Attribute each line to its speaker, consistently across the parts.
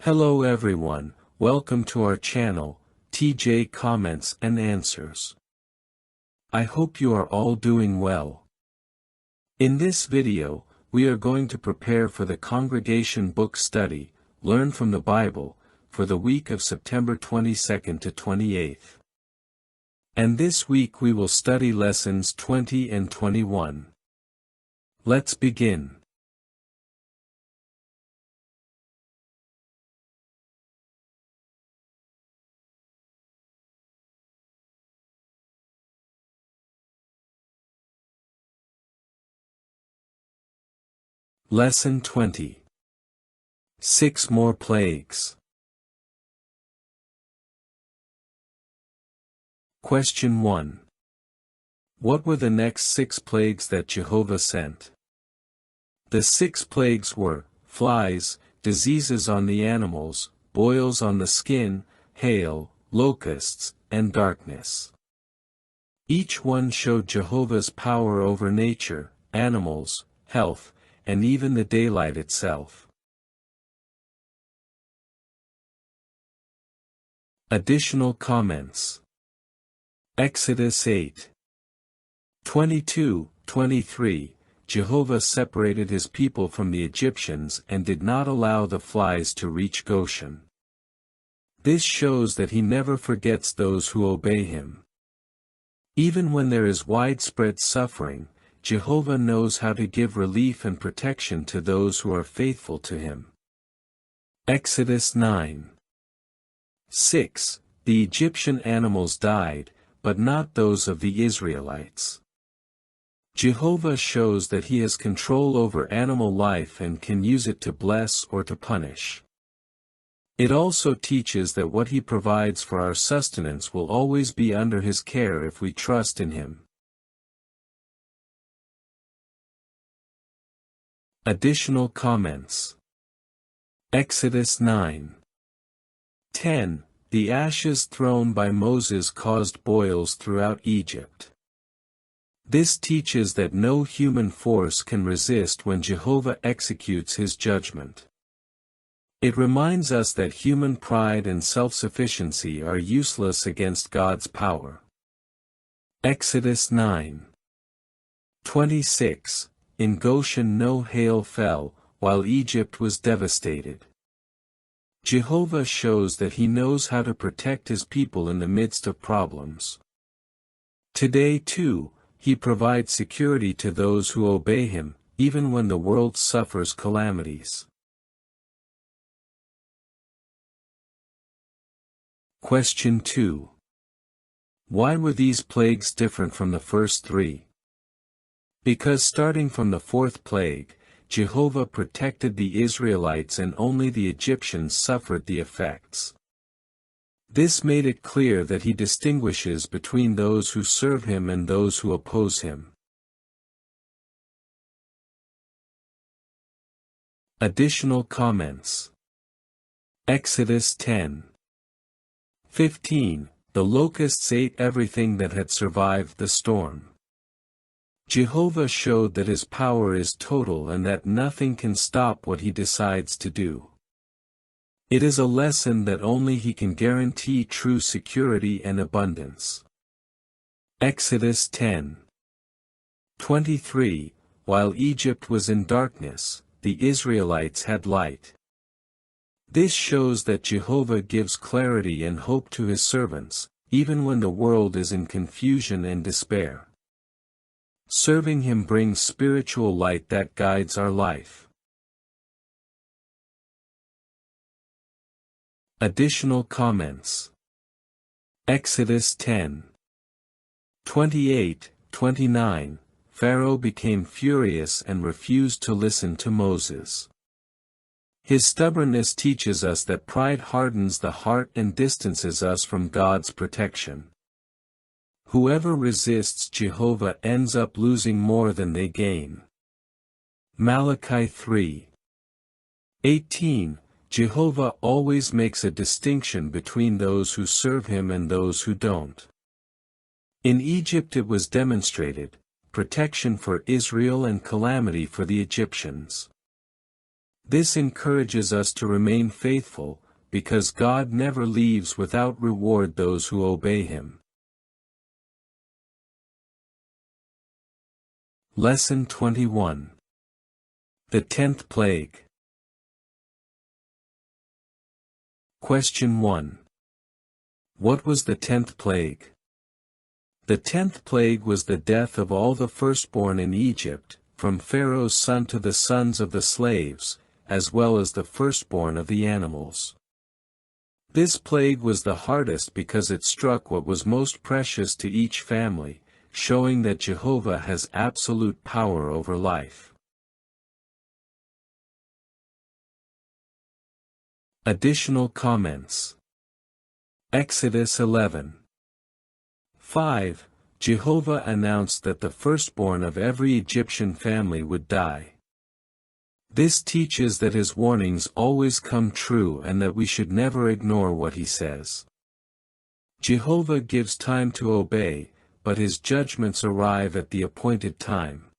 Speaker 1: Hello everyone, welcome to our channel, TJ Comments and Answers. I hope you are all doing well. In this video, we are going to prepare for the Congregation Book Study, Learn from the Bible, for the week of September 22nd to 28th. And this week we will study lessons 20 and 21. Let's begin. Lesson 20. 6 more plagues. Question 1. What were the next 6 plagues that Jehovah sent? The 6 plagues were flies, diseases on the animals, boils on the skin, hail, locusts, and darkness. Each one showed Jehovah's power over nature, animals, health, and even the daylight itself. Additional comments. Exodus 8. 22-23, Jehovah separated his people from the Egyptians and did not allow the flies to reach Goshen. This shows that he never forgets those who obey him. Even when there is widespread suffering, Jehovah knows how to give relief and protection to those who are faithful to him. Exodus 9. 6. The Egyptian animals died, but not those of the Israelites. Jehovah shows that he has control over animal life and can use it to bless or to punish. It also teaches that what he provides for our sustenance will always be under his care if we trust in him. Additional comments. Exodus 9. 10. The ashes thrown by Moses caused boils throughout Egypt. This teaches that no human force can resist when Jehovah executes his judgment. It reminds us that human pride and self-sufficiency are useless against God's power. Exodus 9. 26. In Goshen no hail fell, while Egypt was devastated. Jehovah shows that he knows how to protect his people in the midst of problems. Today too, he provides security to those who obey him, even when the world suffers calamities. Question 2. Why were these plagues different from the first 3? Because starting from the 4th plague, Jehovah protected the Israelites and only the Egyptians suffered the effects. This made it clear that he distinguishes between those who serve him and those who oppose him. Additional comments. Exodus 10. 15. The locusts ate everything that had survived the storm. Jehovah showed that his power is total and that nothing can stop what he decides to do. It is a lesson that only he can guarantee true security and abundance. Exodus 10. 23. While Egypt was in darkness, the Israelites had light. This shows that Jehovah gives clarity and hope to his servants, even when the world is in confusion and despair. Serving him brings spiritual light that guides our life. Additional comments. Exodus 10. 28-29, Pharaoh became furious and refused to listen to Moses. His stubbornness teaches us that pride hardens the heart and distances us from God's protection. Whoever resists Jehovah ends up losing more than they gain. Malachi 3. 18. Jehovah always makes a distinction between those who serve him and those who don't. In Egypt it was demonstrated, protection for Israel and calamity for the Egyptians. This encourages us to remain faithful, because God never leaves without reward those who obey Him. Lesson 21. The 10th Plague. Question 1. What was the 10th plague? The 10th plague was the death of all the firstborn in Egypt, from Pharaoh's son to the sons of the slaves, as well as the firstborn of the animals. This plague was the hardest because it struck what was most precious to each family, showing that Jehovah has absolute power over life. Additional comments. Exodus 11:5. Jehovah announced that the firstborn of every Egyptian family would die. This teaches that His warnings always come true and that we should never ignore what He says. Jehovah gives time to obey, but His judgments arrive at the appointed time.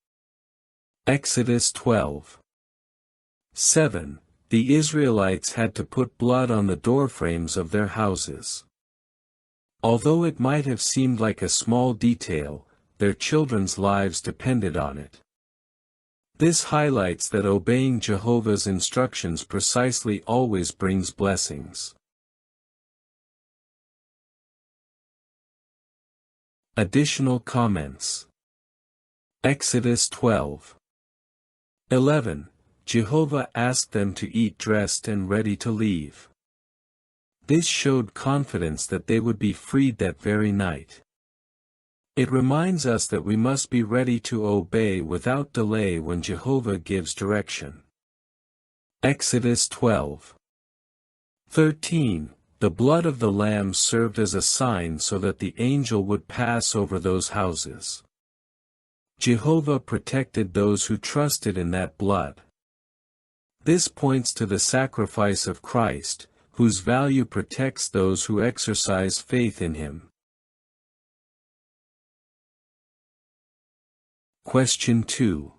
Speaker 1: Exodus 12:7. The Israelites had to put blood on the doorframes of their houses. Although it might have seemed like a small detail, their children's lives depended on it. This highlights that obeying Jehovah's instructions precisely always brings blessings. Additional comments. Exodus 12:11. Jehovah asked them to eat dressed and ready to leave. This showed confidence that they would be freed that very night. It reminds us that we must be ready to obey without delay when Jehovah gives direction. Exodus 12:13. The blood of the lamb served as a sign so that the angel would pass over those houses. Jehovah protected those who trusted in that blood. This points to the sacrifice of Christ, whose value protects those who exercise faith in Him. Question 2.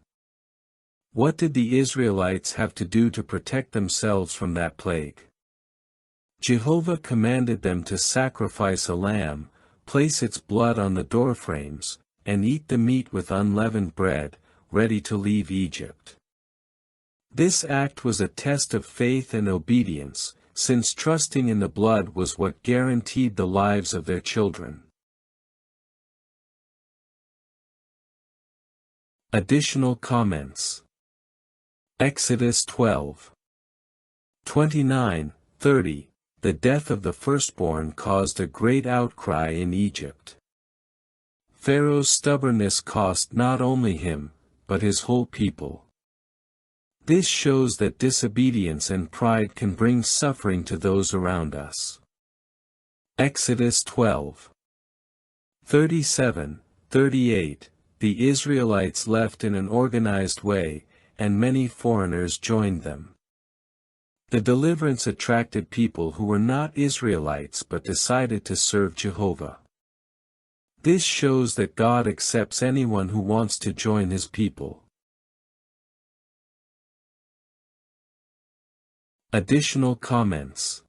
Speaker 1: What did the Israelites have to do to protect themselves from that plague? Jehovah commanded them to sacrifice a lamb, place its blood on the doorframes, and eat the meat with unleavened bread, ready to leave Egypt. This act was a test of faith and obedience, since trusting in the blood was what guaranteed the lives of their children. Additional comments. Exodus 12:29-30. The death of the firstborn caused a great outcry in Egypt. Pharaoh's stubbornness cost not only him, but his whole people. This shows that disobedience and pride can bring suffering to those around us. Exodus 12:37-38. The Israelites left in an organized way, and many foreigners joined them. The deliverance attracted people who were not Israelites but decided to serve Jehovah. This shows that God accepts anyone who wants to join His people. Additional comments.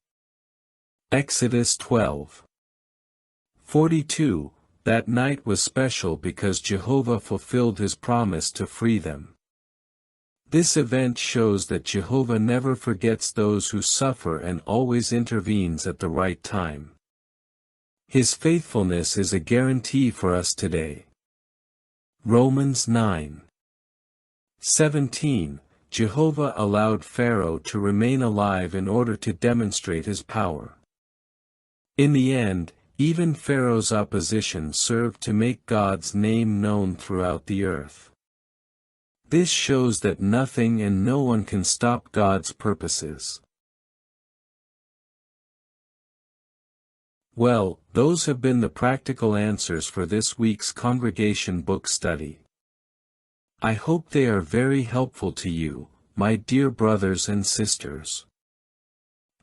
Speaker 1: Exodus 12:42. That night was special because Jehovah fulfilled His promise to free them. This event shows that Jehovah never forgets those who suffer and always intervenes at the right time. His faithfulness is a guarantee for us today. Romans 9:17. Jehovah allowed Pharaoh to remain alive in order to demonstrate his power. In the end, even Pharaoh's opposition served to make God's name known throughout the earth. This shows that nothing and no one can stop God's purposes. Well, those have been the practical answers for this week's congregation book study. I hope they are very helpful to you, my dear brothers and sisters.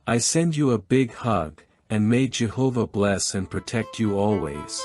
Speaker 1: I send you a big hug, and may Jehovah bless and protect you always.